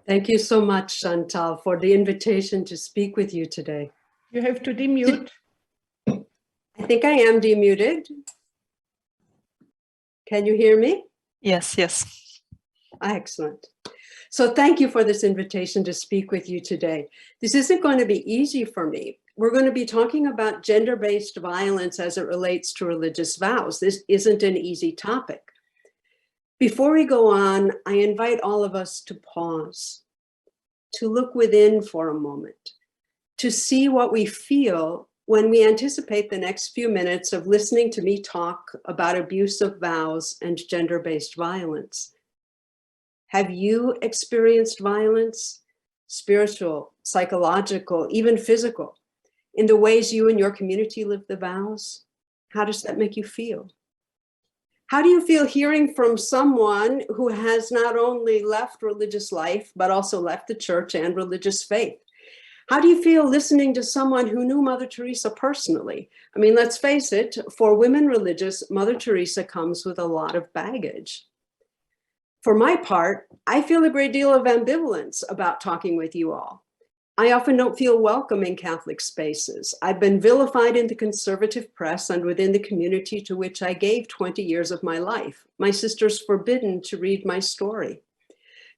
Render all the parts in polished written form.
Thank you so much, Chantal, for the invitation to speak with you today. You have to demute. I think I am demuted. Can you hear me? Yes, yes. Excellent. So thank you for this invitation to speak with you today. This isn't going to be easy for me. We're going to be talking about gender-based violence as it relates to religious vows. This isn't an easy topic. Before we go on, I invite all of us to pause, to look within for a moment, to see what we feel when we anticipate the next few minutes of listening to me talk about abuse of vows and gender-based violence. Have you experienced violence, spiritual, psychological, even physical, in the ways you and your community live the vows? How does that make you feel? How do you feel hearing from someone who has not only left religious life, but also left the church and religious faith? How do you feel listening to someone who knew Mother Teresa personally? I mean, let's face it, for women religious, Mother Teresa comes with a lot of baggage. For my part, I feel a great deal of ambivalence about talking with you all. I often don't feel welcome in Catholic spaces. I've been vilified in the conservative press and within the community to which I gave 20 years of my life. My sister's forbidden to read my story.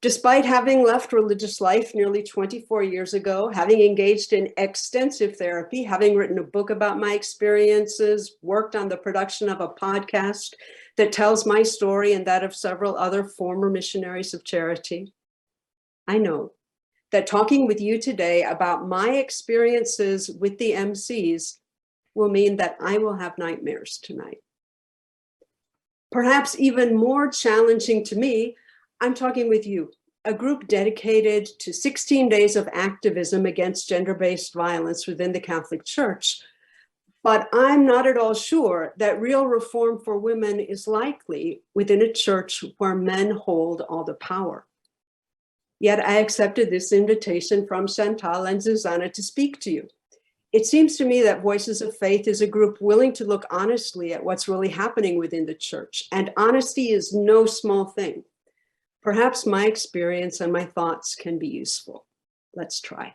Despite having left religious life nearly 24 years ago, having engaged in extensive therapy, having written a book about my experiences, worked on the production of a podcast that tells my story and that of several other former missionaries of charity, I know that talking with you today about my experiences with the MCs will mean that I will have nightmares tonight. Perhaps even more challenging to me, I'm talking with you, a group dedicated to 16 days of activism against gender-based violence within the Catholic Church. But I'm not at all sure that real reform for women is likely within a church where men hold all the power. Yet I accepted this invitation from Chantal and Susanna to speak to you. It seems to me that Voices of Faith is a group willing to look honestly at what's really happening within the church, and honesty is no small thing. Perhaps my experience and my thoughts can be useful. Let's try.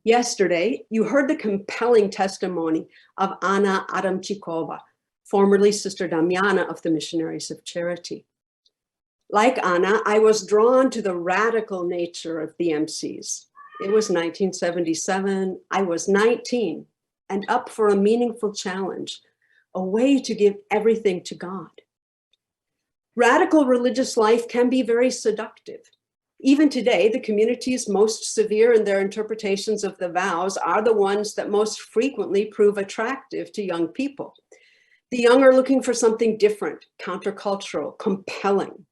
Yesterday, you heard the compelling testimony of Anna Adamchikova, formerly Sister Damiana of the Missionaries of Charity. Like Anna, I was drawn to the radical nature of the MCs. It was 1977, I was 19 and up for a meaningful challenge, a way to give everything to God. Radical religious life can be very seductive. Even today, the communities most severe in their interpretations of the vows are the ones that most frequently prove attractive to young people. The young are looking for something different, countercultural, compelling.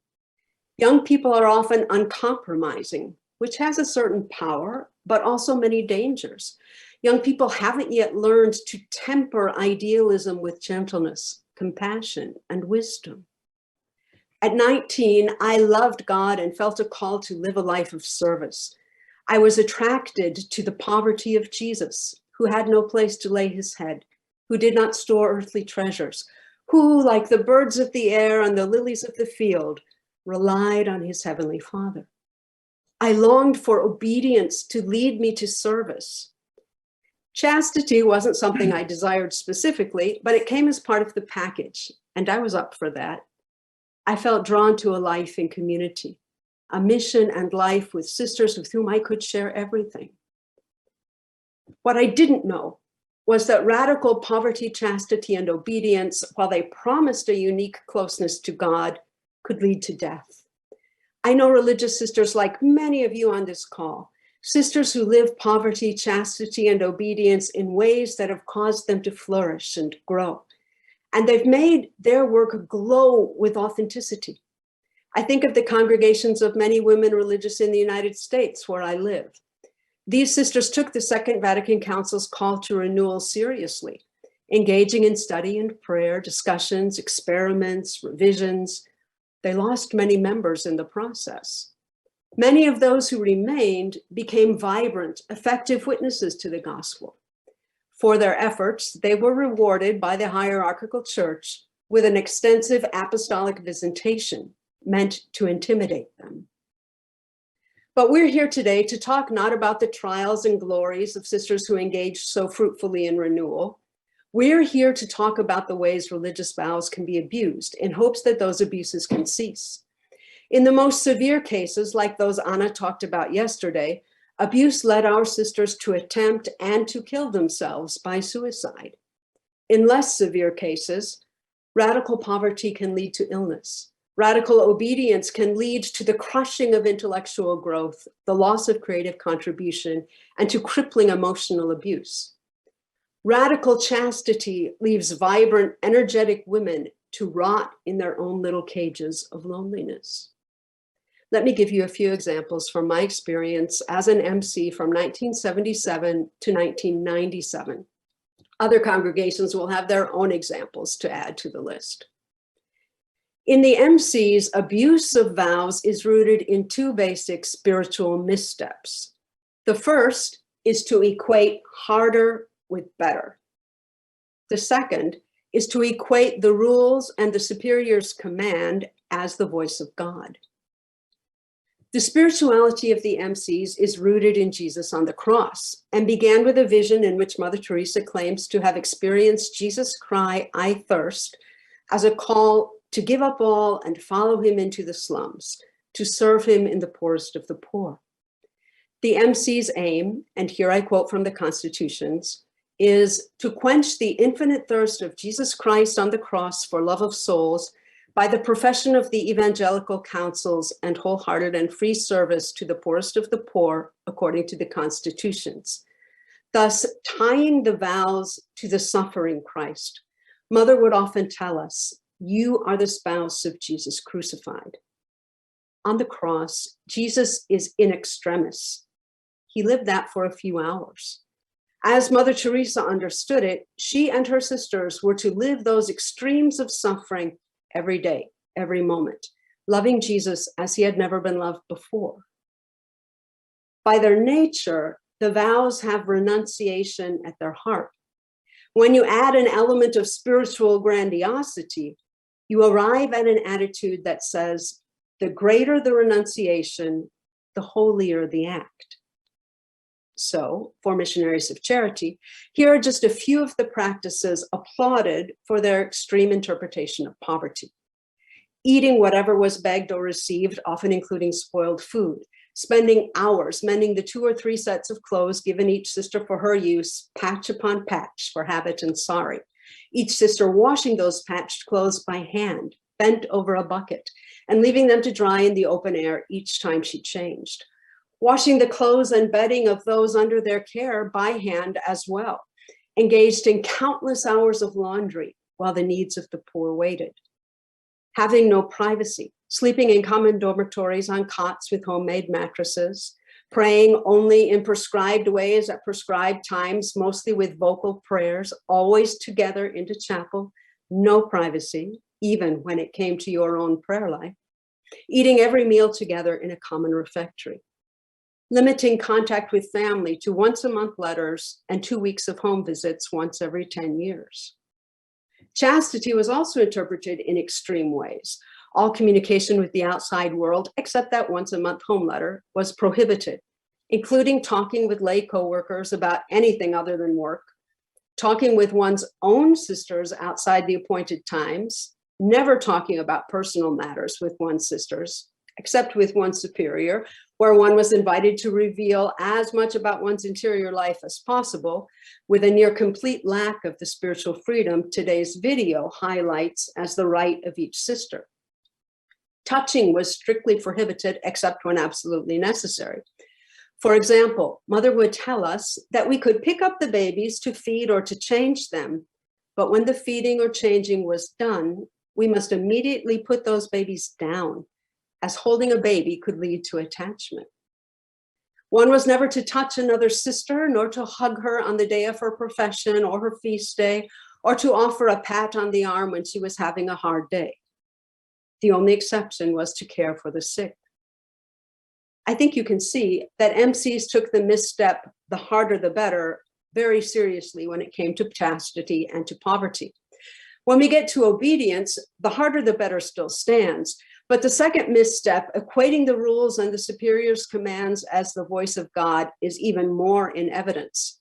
Young people are often uncompromising, which has a certain power, but also many dangers. Young people haven't yet learned to temper idealism with gentleness, compassion, and wisdom. At 19, I loved God and felt a call to live a life of service. I was attracted to the poverty of Jesus, who had no place to lay his head, who did not store earthly treasures, who, like the birds of the air and the lilies of the field, relied on his heavenly Father. I longed for obedience to lead me to service. Chastity wasn't something I desired specifically, but it came as part of the package, and I was up for that. I felt drawn to a life in community, a mission and life with sisters with whom I could share everything. What I didn't know was that radical poverty, chastity, and obedience, while they promised a unique closeness to God, could lead to death. I know religious sisters like many of you on this call, sisters who live poverty, chastity, and obedience in ways that have caused them to flourish and grow. And they've made their work glow with authenticity. I think of the congregations of many women religious in the United States where I live. These sisters took the Second Vatican Council's call to renewal seriously, engaging in study and prayer, discussions, experiments, revisions. They lost many members in the process. Many of those who remained became vibrant, effective witnesses to the gospel. For their efforts, they were rewarded by the hierarchical church with an extensive apostolic visitation meant to intimidate them. But we're here today to talk not about the trials and glories of sisters who engage so fruitfully in renewal. We're here to talk about the ways religious vows can be abused in hopes that those abuses can cease. In the most severe cases, like those Anna talked about yesterday, abuse led our sisters to attempt and to kill themselves by suicide. In less severe cases, radical poverty can lead to illness. Radical obedience can lead to the crushing of intellectual growth, the loss of creative contribution, and to crippling emotional abuse. Radical chastity leaves vibrant, energetic women to rot in their own little cages of loneliness. Let me give you a few examples from my experience as an MC from 1977 to 1997. Other congregations will have their own examples to add to the list. In the MCs, abuse of vows is rooted in two basic spiritual missteps. The first is to equate harder with better. The second is to equate the rules and the superior's command as the voice of God. The spirituality of the MCs is rooted in Jesus on the cross and began with a vision in which Mother Teresa claims to have experienced Jesus' cry, "I thirst," as a call to give up all and follow him into the slums, to serve him in the poorest of the poor. The MC's aim, and here I quote from the Constitutions, is to quench the infinite thirst of Jesus Christ on the cross for love of souls by the profession of the evangelical counsels and wholehearted and free service to the poorest of the poor, according to the Constitutions. Thus, tying the vows to the suffering Christ, Mother would often tell us, "You are the spouse of Jesus crucified." On the cross, Jesus is in extremis. He lived that for a few hours. As Mother Teresa understood it, she and her sisters were to live those extremes of suffering every day, every moment, loving Jesus as he had never been loved before. By their nature, the vows have renunciation at their heart. When you add an element of spiritual grandiosity, you arrive at an attitude that says, the greater the renunciation, the holier the act. So, for missionaries of charity, here are just a few of the practices applauded for their extreme interpretation of poverty. Eating whatever was begged or received, often including spoiled food. Spending hours mending the 2 or 3 sets of clothes given each sister for her use, patch upon patch for habit and sorry. Each sister washing those patched clothes by hand, bent over a bucket, and leaving them to dry in the open air each time she changed. Washing the clothes and bedding of those under their care by hand as well. Engaged in countless hours of laundry while the needs of the poor waited. Having no privacy, sleeping in common dormitories on cots with homemade mattresses, praying only in prescribed ways at prescribed times, mostly with vocal prayers, always together into chapel, no privacy, even when it came to your own prayer life, eating every meal together in a common refectory, limiting contact with family to once-a-month letters and 2 weeks of home visits once every 10 years. Chastity was also interpreted in extreme ways. All communication with the outside world, except that once-a-month home letter, was prohibited, including talking with lay co-workers about anything other than work, talking with one's own sisters outside the appointed times, never talking about personal matters with one's sisters, except with one's superior, where one was invited to reveal as much about one's interior life as possible, with a near complete lack of the spiritual freedom today's video highlights as the right of each sister. Touching was strictly prohibited except when absolutely necessary. For example, Mother would tell us that we could pick up the babies to feed or to change them, but when the feeding or changing was done, we must immediately put those babies down, as holding a baby could lead to attachment. One was never to touch another sister, nor to hug her on the day of her profession or her feast day, or to offer a pat on the arm when she was having a hard day. The only exception was to care for the sick. I think you can see that MCs took the misstep, the harder the better, very seriously when it came to chastity and to poverty. When we get to obedience, the harder the better still stands, But the second misstep, equating the rules and the superior's commands as the voice of God, is even more in evidence.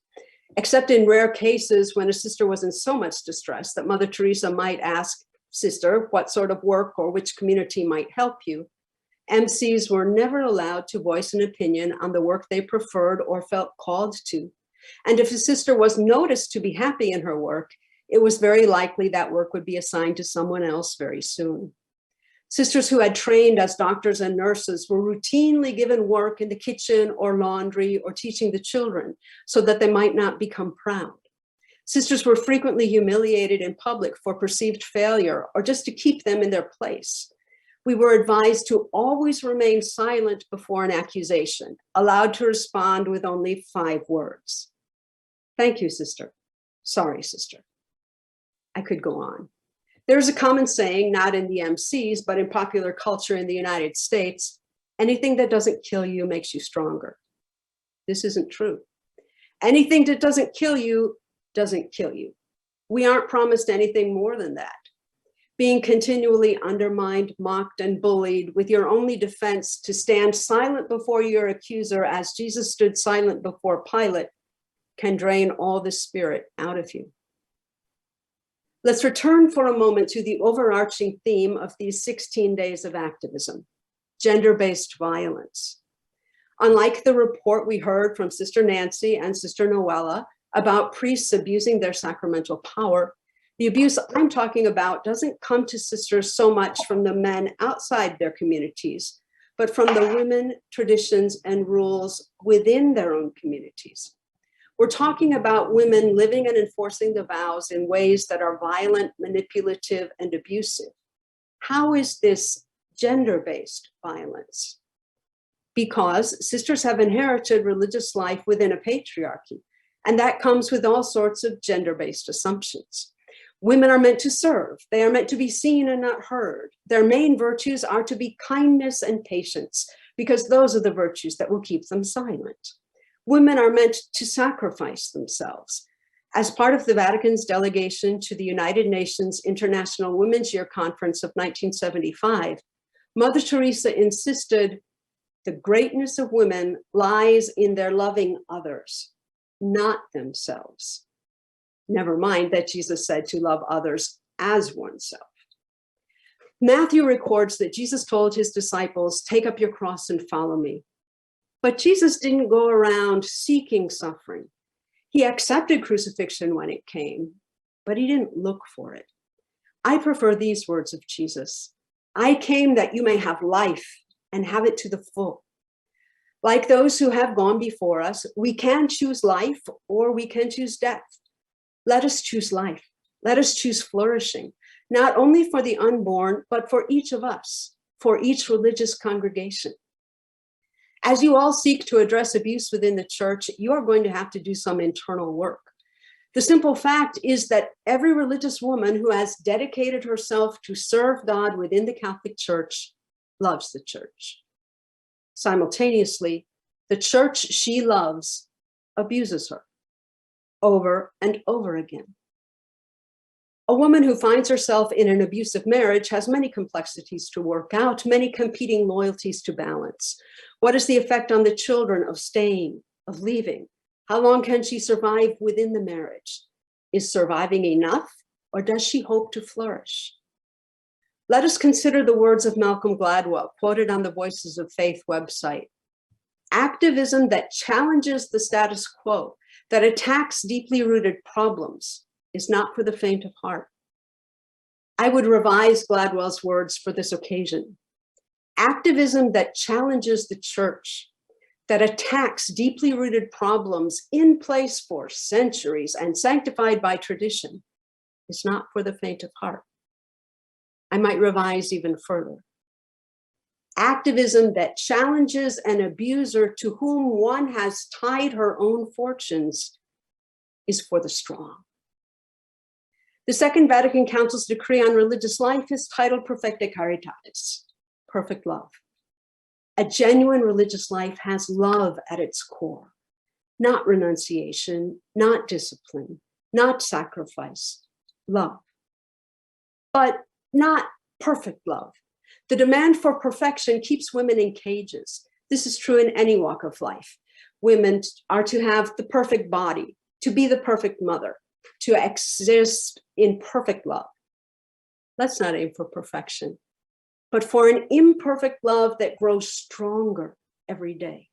Except in rare cases when a sister was in so much distress that Mother Teresa might ask, "Sister, what sort of work or which community might help you?" MCs were never allowed to voice an opinion on the work they preferred or felt called to. And if a sister was noticed to be happy in her work, it was very likely that work would be assigned to someone else very soon. Sisters who had trained as doctors and nurses were routinely given work in the kitchen or laundry or teaching the children so that they might not become proud. Sisters were frequently humiliated in public for perceived failure or just to keep them in their place. We were advised to always remain silent before an accusation, allowed to respond with only 5 words. Thank you, sister. Sorry, sister. I could go on. There's a common saying, not in the MCs, but in popular culture in the United States, anything that doesn't kill you makes you stronger. This isn't true. Anything that doesn't kill you doesn't kill you. We aren't promised anything more than that. Being continually undermined, mocked, and bullied with your only defense to stand silent before your accuser as Jesus stood silent before Pilate can drain all the spirit out of you. Let's return for a moment to the overarching theme of these 16 days of activism, gender-based violence. Unlike the report we heard from Sister Nancy and Sister Noella about priests abusing their sacramental power, the abuse I'm talking about doesn't come to sisters so much from the men outside their communities, but from the women, traditions, and rules within their own communities. We're talking about women living and enforcing the vows in ways that are violent, manipulative, and abusive. How is this gender-based violence? Because sisters have inherited religious life within a patriarchy, and that comes with all sorts of gender-based assumptions. Women are meant to serve. They are meant to be seen and not heard. Their main virtues are to be kindness and patience, because those are the virtues that will keep them silent. Women are meant to sacrifice themselves. As part of the Vatican's delegation to the United Nations International Women's Year Conference of 1975, Mother Teresa insisted the greatness of women lies in their loving others, not themselves. Never mind that Jesus said to love others as oneself. Matthew records that Jesus told his disciples, "Take up your cross and follow me." But Jesus didn't go around seeking suffering. He accepted crucifixion when it came, but he didn't look for it. I prefer these words of Jesus. "I came that you may have life and have it to the full." Like those who have gone before us, we can choose life or we can choose death. Let us choose life. Let us choose flourishing, not only for the unborn, but for each of us, for each religious congregation. As you all seek to address abuse within the church, you are going to have to do some internal work. The simple fact is that every religious woman who has dedicated herself to serve God within the Catholic Church loves the church. Simultaneously, the church she loves abuses her over and over again. A woman who finds herself in an abusive marriage has many complexities to work out, many competing loyalties to balance. What is the effect on the children of staying, of leaving? How long can she survive within the marriage? Is surviving enough, or does she hope to flourish? Let us consider the words of Malcolm Gladwell, quoted on the Voices of Faith website. Activism that challenges the status quo, that attacks deeply rooted problems, is not for the faint of heart. I would revise Gladwell's words for this occasion. Activism that challenges the church, that attacks deeply rooted problems in place for centuries and sanctified by tradition, is not for the faint of heart. I might revise even further. Activism that challenges an abuser to whom one has tied her own fortunes is for the strong. The Second Vatican Council's decree on religious life is titled Perfecta Caritatis, perfect love. A genuine religious life has love at its core, not renunciation, not discipline, not sacrifice, love. But not perfect love. The demand for perfection keeps women in cages. This is true in any walk of life. Women are to have the perfect body, to be the perfect mother, to exist in perfect love. Let's not aim for perfection, but for an imperfect love that grows stronger every day.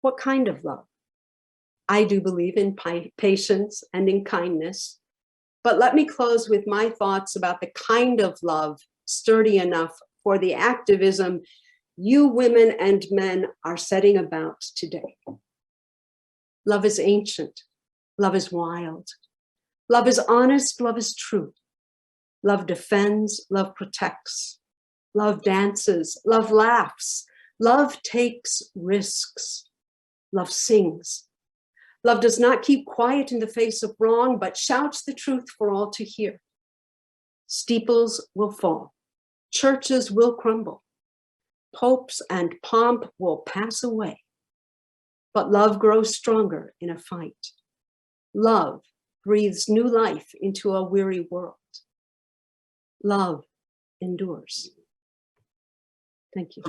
What kind of love? I do believe in patience and in kindness, but let me close with my thoughts about the kind of love sturdy enough for the activism you women and men are setting about today. Love is ancient. Love is wild. Love is honest. Love is true. Love defends. Love protects. Love dances. Love laughs. Love takes risks. Love sings. Love does not keep quiet in the face of wrong, but shouts the truth for all to hear. Steeples will fall. Churches will crumble. Popes and pomp will pass away. But love grows stronger in a fight. Love breathes new life into a weary world. Love endures. Thank you.